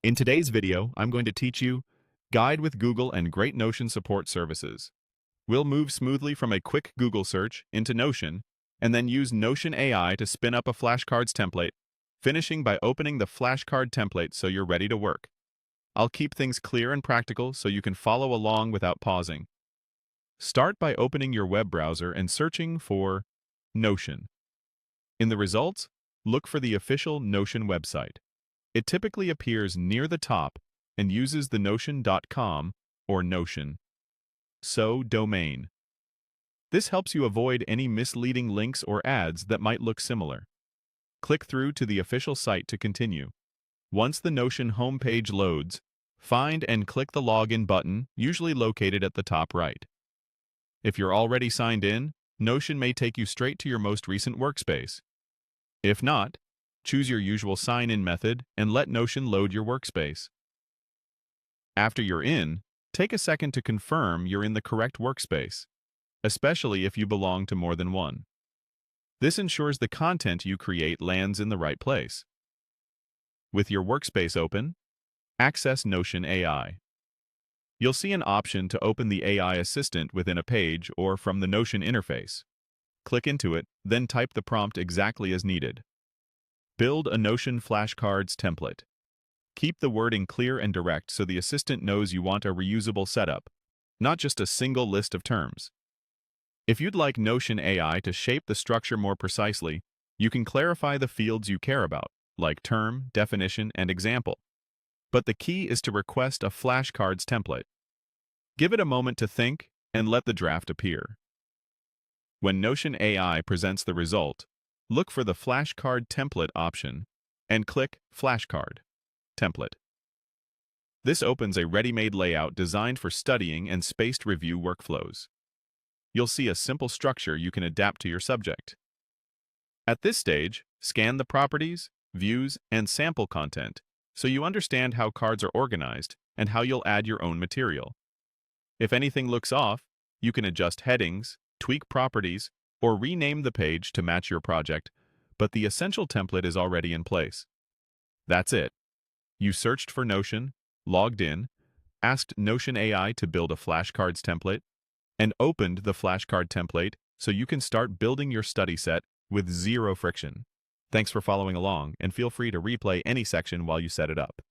In today's video, I'm going to teach you Guide with Google and Great Notion Support Services. We'll move smoothly from a quick Google search into Notion, and then use Notion AI to spin up a flashcards template, finishing by opening the flashcard template so you're ready to work. I'll keep things clear and practical so you can follow along without pausing. Start by opening your web browser and searching for Notion. In the results, look for the official Notion website. It typically appears near the top and uses the notion.com or Notion. So, domain. This helps you avoid any misleading links or ads that might look similar. Click through to the official site to continue. Once the Notion homepage loads, find and click the Login button, usually located at the top right. If you're already signed in, Notion may take you straight to your most recent workspace. If not, choose your usual sign-in method and let Notion load your workspace. After you're in, take a second to confirm you're in the correct workspace, especially if you belong to more than one. This ensures the content you create lands in the right place. With your workspace open, access Notion AI. You'll see an option to open the AI assistant within a page or from the Notion interface. Click into it, then type the prompt exactly as needed. Build a Notion flashcards template. Keep the wording clear and direct so the assistant knows you want a reusable setup, not just a single list of terms. If you'd like Notion AI to shape the structure more precisely, you can clarify the fields you care about, like term, definition, and example. But the key is to request a flashcards template. Give it a moment to think and let the draft appear. When Notion AI presents the result, look for the flashcard template option and click Flashcard Template. This opens a ready-made layout designed for studying and spaced review workflows. You'll see a simple structure you can adapt to your subject. At this stage, scan the properties, views, and sample content so you understand how cards are organized and how you'll add your own material. If anything looks off, you can adjust headings, tweak properties, or rename the page to match your project, but the essential template is already in place. That's it. You searched for Notion, logged in, asked Notion AI to build a flashcards template, and opened the flashcard template so you can start building your study set with zero friction. Thanks for following along, and feel free to replay any section while you set it up.